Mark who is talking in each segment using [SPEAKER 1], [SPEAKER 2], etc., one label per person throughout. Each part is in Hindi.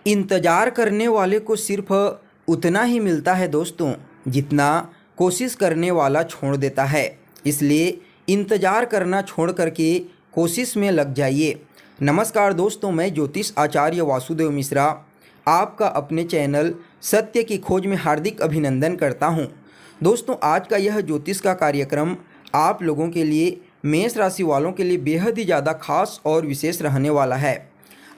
[SPEAKER 1] इंतज़ार करने वाले को सिर्फ उतना ही मिलता है दोस्तों, जितना कोशिश करने वाला छोड़ देता है। इसलिए इंतज़ार करना छोड़ करके कोशिश में लग जाइए। नमस्कार दोस्तों, मैं ज्योतिष आचार्य वासुदेव मिश्रा आपका अपने चैनल सत्य की खोज में हार्दिक अभिनंदन करता हूं। दोस्तों, आज का यह ज्योतिष का कार्यक्रम आप लोगों के लिए, मेष राशि वालों के लिए बेहद ही ज़्यादा खास और विशेष रहने वाला है।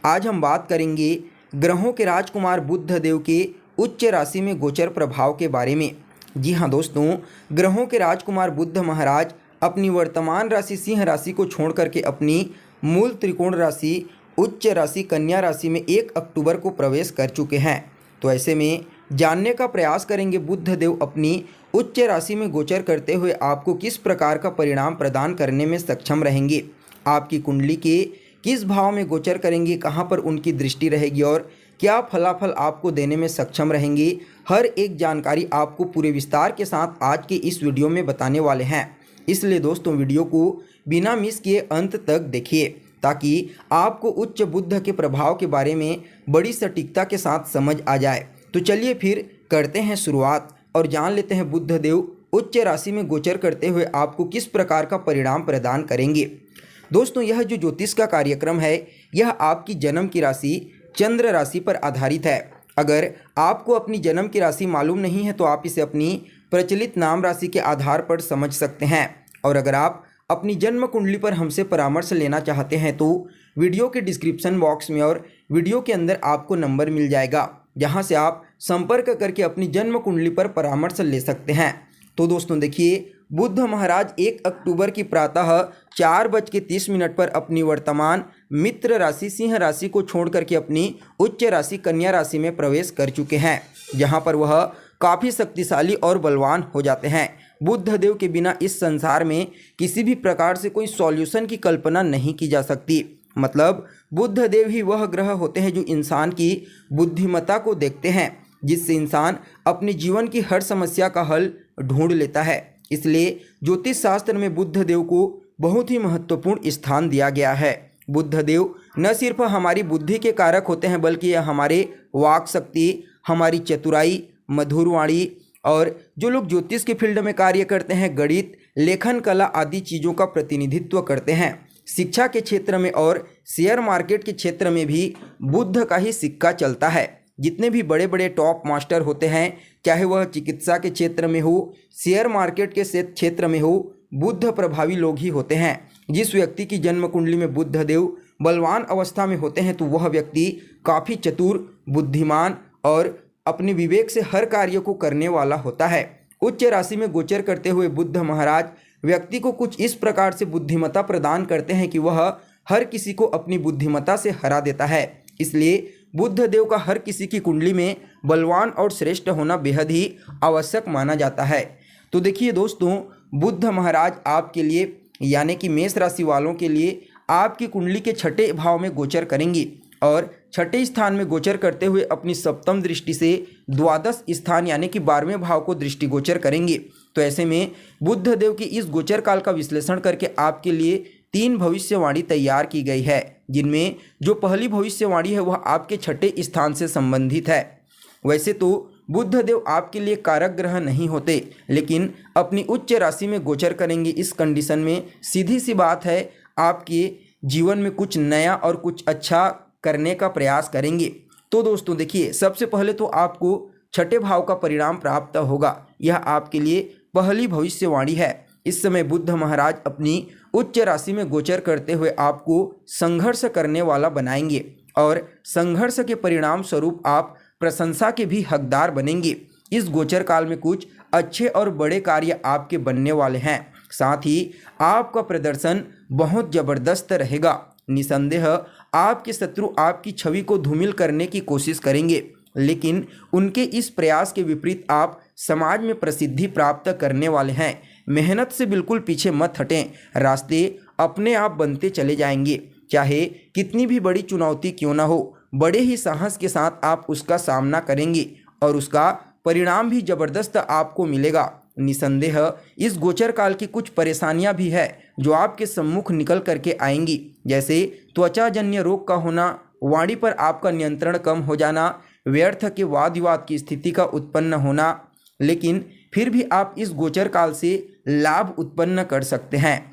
[SPEAKER 1] आज हम बात करेंगे ग्रहों के राजकुमार बुध देव के उच्च राशि में गोचर प्रभाव के बारे में। जी हाँ दोस्तों, ग्रहों के राजकुमार बुध महाराज अपनी वर्तमान राशि सिंह राशि को छोड़ करके अपनी मूल त्रिकोण राशि उच्च राशि कन्या राशि में 1 अक्टूबर को प्रवेश कर चुके हैं। तो ऐसे में जानने का प्रयास करेंगे बुध देव अपनी उच्च राशि में गोचर करते हुए आपको किस प्रकार का परिणाम प्रदान करने में सक्षम रहेंगे, आपकी कुंडली के किस भाव में गोचर करेंगे, कहाँ पर उनकी दृष्टि रहेगी और क्या फलाफल आपको देने में सक्षम रहेंगे। हर एक जानकारी आपको पूरे विस्तार के साथ आज के इस वीडियो में बताने वाले हैं। इसलिए दोस्तों, वीडियो को बिना मिस किए अंत तक देखिए ताकि आपको उच्च बुध के प्रभाव के बारे में बड़ी सटीकता के साथ समझ आ जाए। तो चलिए फिर करते हैं शुरुआत और जान लेते हैं बुध देव उच्च राशि में गोचर करते हुए आपको किस प्रकार का परिणाम प्रदान करेंगे। दोस्तों, यह जो ज्योतिष का कार्यक्रम है, यह आपकी जन्म की राशि चंद्र राशि पर आधारित है। अगर आपको अपनी जन्म की राशि मालूम नहीं है तो आप इसे अपनी प्रचलित नाम राशि के आधार पर समझ सकते हैं। और अगर आप अपनी जन्म कुंडली पर हमसे परामर्श लेना चाहते हैं तो वीडियो के डिस्क्रिप्शन बॉक्स में और वीडियो के अंदर आपको नंबर मिल जाएगा, जहां से आप संपर्क करके अपनी जन्म कुंडली पर परामर्श ले सकते हैं। तो दोस्तों देखिए, बुध महाराज 1 अक्टूबर की प्रातः 4:30 पर अपनी वर्तमान मित्र राशि सिंह राशि को छोड़ करके अपनी उच्च राशि कन्या राशि में प्रवेश कर चुके हैं, जहां पर वह काफ़ी शक्तिशाली और बलवान हो जाते हैं। बुध देव के बिना इस संसार में किसी भी प्रकार से कोई सॉल्यूशन की कल्पना नहीं की जा सकती। मतलब बुध देव ही वह ग्रह होते हैं जो इंसान की बुद्धिमत्ता को देखते हैं, जिससे इंसान अपने जीवन की हर समस्या का हल ढूंढ लेता है। इसलिए ज्योतिष शास्त्र में बुध देव को बहुत ही महत्वपूर्ण स्थान दिया गया है। बुध देव न सिर्फ हमारी बुद्धि के कारक होते हैं, बल्कि यह हमारे वाक शक्ति, हमारी चतुराई, मधुर वाणी और जो लोग ज्योतिष के फील्ड में कार्य करते हैं, गणित, लेखन कला आदि चीज़ों का प्रतिनिधित्व करते हैं। शिक्षा के क्षेत्र में और शेयर मार्केट के क्षेत्र में भी बुध का ही सिक्का चलता है। जितने भी बड़े बड़े टॉप मास्टर होते हैं, चाहे वह चिकित्सा के क्षेत्र में हो, शेयर मार्केट के क्षेत्र में हो, बुध प्रभावी लोग ही होते हैं। जिस व्यक्ति की जन्म कुंडली में बुध देव बलवान अवस्था में होते हैं तो वह व्यक्ति काफ़ी चतुर, बुद्धिमान और अपने विवेक से हर कार्य को करने वाला होता है। उच्च राशि में गोचर करते हुए बुध महाराज व्यक्ति को कुछ इस प्रकार से बुद्धिमत्ता प्रदान करते हैं कि वह हर किसी को अपनी बुद्धिमत्ता से हरा देता है। इसलिए बुध देव का हर किसी की कुंडली में बलवान और श्रेष्ठ होना बेहद ही आवश्यक माना जाता है। तो देखिए दोस्तों, बुध महाराज आपके लिए यानी कि मेष राशि वालों के लिए आपकी कुंडली के छठे भाव में गोचर करेंगी और छठे स्थान में गोचर करते हुए अपनी सप्तम दृष्टि से द्वादश स्थान यानी कि 12वें भाव को दृष्टिगोचर करेंगे। तो ऐसे में बुध देव की इस गोचर काल का विश्लेषण करके आपके लिए 3 भविष्यवाणी तैयार की गई है, जिनमें जो पहली भविष्यवाणी है वह आपके छठे स्थान से संबंधित है। वैसे तो बुध देव आपके लिए कारक ग्रह नहीं होते, लेकिन अपनी उच्च राशि में गोचर करेंगे। इस कंडीशन में सीधी सी बात है, आपके जीवन में कुछ नया और कुछ अच्छा करने का प्रयास करेंगे। तो दोस्तों देखिए, सबसे पहले तो आपको छठे भाव का परिणाम प्राप्त होगा। यह आपके लिए पहली भविष्यवाणी है। इस समय बुध महाराज अपनी उच्च राशि में गोचर करते हुए आपको संघर्ष करने वाला बनाएंगे और संघर्ष के परिणाम स्वरूप आप प्रशंसा के भी हकदार बनेंगे। इस गोचर काल में कुछ अच्छे और बड़े कार्य आपके बनने वाले हैं। साथ ही आपका प्रदर्शन बहुत ज़बरदस्त रहेगा। निसंदेह आपके शत्रु आपकी छवि को धूमिल करने की कोशिश करेंगे, लेकिन उनके इस प्रयास के विपरीत आप समाज में प्रसिद्धि प्राप्त करने वाले हैं। मेहनत से बिल्कुल पीछे मत हटें, रास्ते अपने आप बनते चले जाएंगे। चाहे कितनी भी बड़ी चुनौती क्यों ना हो, बड़े ही साहस के साथ आप उसका सामना करेंगे और उसका परिणाम भी ज़बरदस्त आपको मिलेगा। निसंदेह इस गोचर काल की कुछ परेशानियां भी है जो आपके सम्मुख निकल करके आएंगी, जैसे त्वचाजन्य रोग का होना, वाणी पर आपका नियंत्रण कम हो जाना, व्यर्थ के वाद विवाद की स्थिति का उत्पन्न होना, लेकिन फिर भी आप इस गोचर काल से लाभ उत्पन्न कर सकते हैं।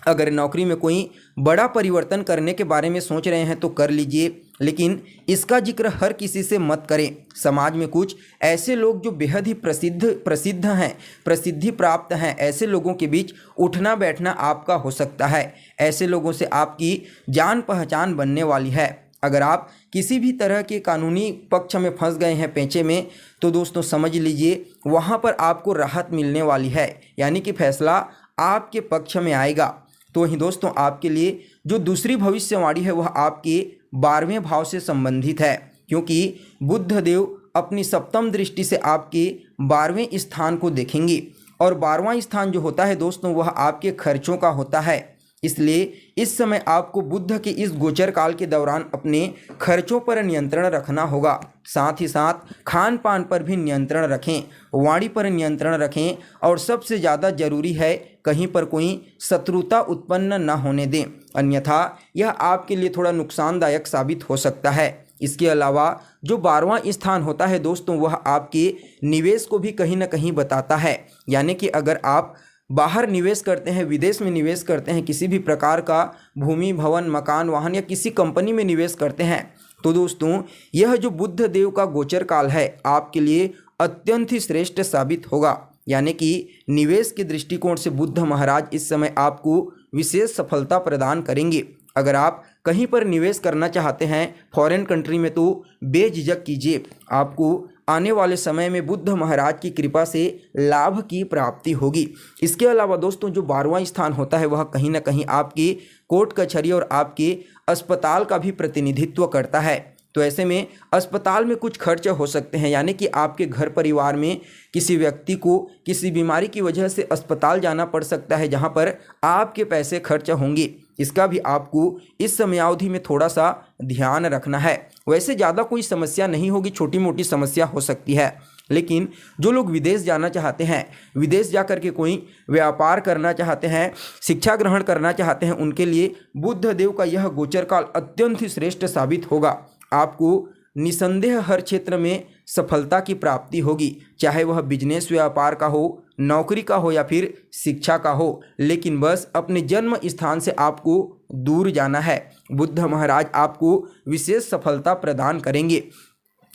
[SPEAKER 1] अगर नौकरी में कोई बड़ा परिवर्तन करने के बारे में सोच रहे हैं तो कर लीजिए, लेकिन इसका जिक्र हर किसी से मत करें। समाज में कुछ ऐसे लोग जो बेहद ही प्रसिद्ध हैं, प्रसिद्धि प्राप्त हैं, ऐसे लोगों के बीच उठना बैठना आपका हो सकता है। ऐसे लोगों से आपकी जान पहचान बनने वाली है। अगर आप किसी भी तरह के कानूनी पक्ष में फंस गए हैं, पेंचे में, तो दोस्तों समझ लीजिए वहाँ पर आपको राहत मिलने वाली है, यानी कि फैसला आपके पक्ष में आएगा। तो वहीं दोस्तों आपके लिए जो दूसरी भविष्यवाणी है वह आपके 12वें भाव से संबंधित है, क्योंकि बुध देव अपनी सप्तम दृष्टि से आपके 12वें स्थान को देखेंगे और 12वां स्थान जो होता है दोस्तों वह आपके खर्चों का होता है। इसलिए इस समय आपको बुध के इस गोचर काल के दौरान अपने खर्चों पर नियंत्रण रखना होगा। साथ ही साथ खान पान पर भी नियंत्रण रखें, वाणी पर नियंत्रण रखें और सबसे ज़्यादा जरूरी है कहीं पर कोई शत्रुता उत्पन्न न होने दें, अन्यथा यह आपके लिए थोड़ा नुकसानदायक साबित हो सकता है। इसके अलावा जो 12वां स्थान होता है दोस्तों वह आपके निवेश को भी कहीं ना कहीं बताता है, यानी कि अगर आप बाहर निवेश करते हैं, विदेश में निवेश करते हैं, किसी भी प्रकार का भूमि भवन मकान वाहन या किसी कंपनी में निवेश करते हैं, तो दोस्तों यह जो बुध देव का गोचर काल है आपके लिए अत्यंत ही श्रेष्ठ साबित होगा। यानी कि निवेश के दृष्टिकोण से बुध महाराज इस समय आपको विशेष सफलता प्रदान करेंगे। अगर आप कहीं पर निवेश करना चाहते हैं फॉरेन कंट्री में तो बेझिझक कीजिए, आपको आने वाले समय में बुध महाराज की कृपा से लाभ की प्राप्ति होगी। इसके अलावा दोस्तों जो 12वां स्थान होता है वह कहीं ना कहीं आपकी कोर्ट कचहरी और आपके अस्पताल का भी प्रतिनिधित्व करता है। तो ऐसे में अस्पताल में कुछ खर्च हो सकते हैं, यानी कि आपके घर परिवार में किसी व्यक्ति को किसी बीमारी की वजह से अस्पताल जाना पड़ सकता है, जहां पर आपके पैसे खर्च होंगे। इसका भी आपको इस समयावधि में थोड़ा सा ध्यान रखना है। वैसे ज़्यादा कोई समस्या नहीं होगी, छोटी मोटी समस्या हो सकती है, लेकिन जो लोग विदेश जाना चाहते हैं, विदेश जा कर के कोई व्यापार करना चाहते हैं, शिक्षा ग्रहण करना चाहते हैं, उनके लिए बुध देव का यह गोचर काल अत्यंत ही श्रेष्ठ साबित होगा। आपको निसंदेह हर क्षेत्र में सफलता की प्राप्ति होगी, चाहे वह बिजनेस व्यापार का हो, नौकरी का हो या फिर शिक्षा का हो, लेकिन बस अपने जन्म स्थान से आपको दूर जाना है। बुध महाराज आपको विशेष सफलता प्रदान करेंगे।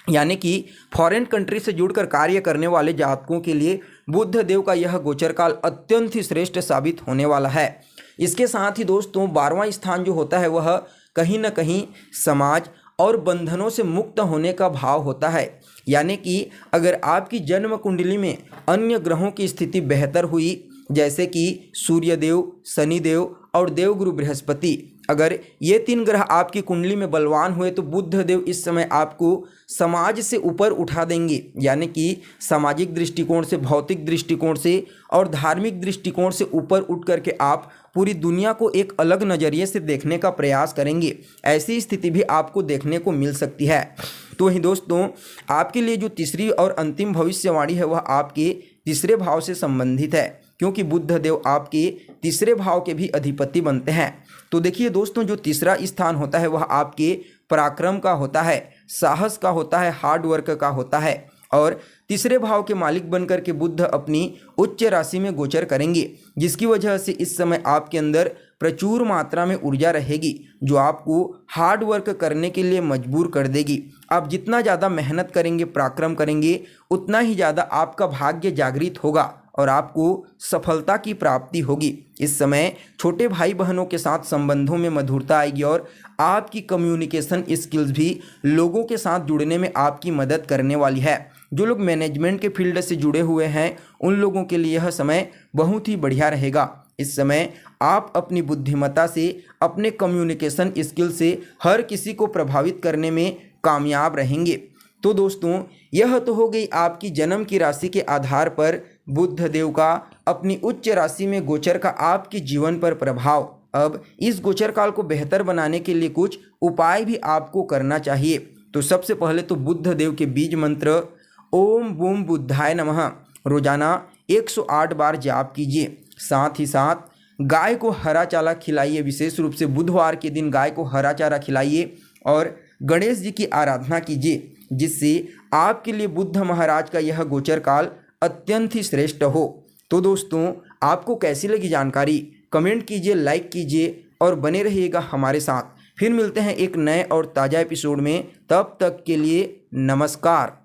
[SPEAKER 1] यानी कि फॉरेन कंट्री से जुड़कर कार्य करने वाले जातकों के लिए बुध देव का यह गोचर काल अत्यंत ही श्रेष्ठ साबित होने वाला है। इसके साथ ही दोस्तों 12वां स्थान जो होता है वह कहीं ना कहीं समाज और बंधनों से मुक्त होने का भाव होता है। यानी कि अगर आपकी जन्म कुंडली में अन्य ग्रहों की स्थिति बेहतर हुई, जैसे कि सूर्यदेव, शनिदेव और देवगुरु बृहस्पति, अगर ये 3 ग्रह आपकी कुंडली में बलवान हुए तो बुध देव इस समय आपको समाज से ऊपर उठा देंगे। यानी कि सामाजिक दृष्टिकोण से, भौतिक दृष्टिकोण से और धार्मिक दृष्टिकोण से ऊपर उठ करके आप पूरी दुनिया को एक अलग नज़रिए से देखने का प्रयास करेंगे। ऐसी स्थिति भी आपको देखने को मिल सकती है। तो वहीं दोस्तों आपके लिए जो तीसरी और अंतिम भविष्यवाणी है वह आपके तीसरे भाव से संबंधित है, क्योंकि बुध देव आपके तीसरे भाव के भी अधिपति बनते हैं। तो देखिए दोस्तों जो तीसरा स्थान होता है वह आपके पराक्रम का होता है, साहस का होता है, हार्ड वर्क का होता है। और तीसरे भाव के मालिक बनकर के बुध अपनी उच्च राशि में गोचर करेंगे, जिसकी वजह से इस समय आपके अंदर प्रचुर मात्रा में ऊर्जा रहेगी, जो आपको हार्ड वर्क करने के लिए मजबूर कर देगी। आप जितना ज़्यादा मेहनत करेंगे, पराक्रम करेंगे, उतना ही ज़्यादा आपका भाग्य जागृत होगा और आपको सफलता की प्राप्ति होगी। इस समय छोटे भाई बहनों के साथ संबंधों में मधुरता आएगी और आपकी कम्युनिकेशन स्किल्स भी लोगों के साथ जुड़ने में आपकी मदद करने वाली है। जो लोग मैनेजमेंट के फील्ड से जुड़े हुए हैं उन लोगों के लिए यह समय बहुत ही बढ़िया रहेगा। इस समय आप अपनी बुद्धिमत्ता से, अपने कम्युनिकेशन स्किल से हर किसी को प्रभावित करने में कामयाब रहेंगे। तो दोस्तों यह तो हो गई आपकी जन्म की राशि के आधार पर बुध देव का अपनी उच्च राशि में गोचर का आपके जीवन पर प्रभाव। अब इस गोचर काल को बेहतर बनाने के लिए कुछ उपाय भी आपको करना चाहिए। तो सबसे पहले तो बुध देव के बीज मंत्र ओम बूम बुद्धाय नमः रोजाना 108 बार जाप कीजिए। साथ ही साथ गाय को हरा चारा खिलाइए, विशेष रूप से बुधवार के दिन गाय को हरा चारा खिलाइए और गणेश जी की आराधना कीजिए, जिससे आपके लिए बुद्ध महाराज का यह गोचर काल अत्यंत ही श्रेष्ठ हो। तो दोस्तों, आपको कैसी लगी जानकारी कमेंट कीजिए, लाइक कीजिए और बने रहिएगा हमारे साथ। फिर मिलते हैं एक नए और ताज़ा एपिसोड में। तब तक के लिए नमस्कार।